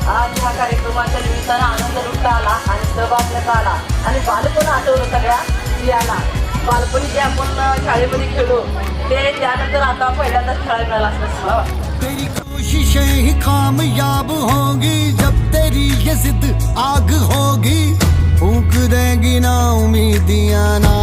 आज ह्या कार्यक्रमाच्या निमित्तानं आनंद लुटता आला आणि सहभाग घेता आला आणि बालपण आठवलं सगळ्या स्त्रियांना. बालपणी जे आपण शाळेमध्ये खेळलो ते त्यानंतर आता पहिल्यांदाच खेळायला मिळालं असं मला वाटतं. तेरी कोशिशें ही कामयाब होगी जब तेरी ये जिद आग होगी फूंक देगी ना उम्मीदियां ना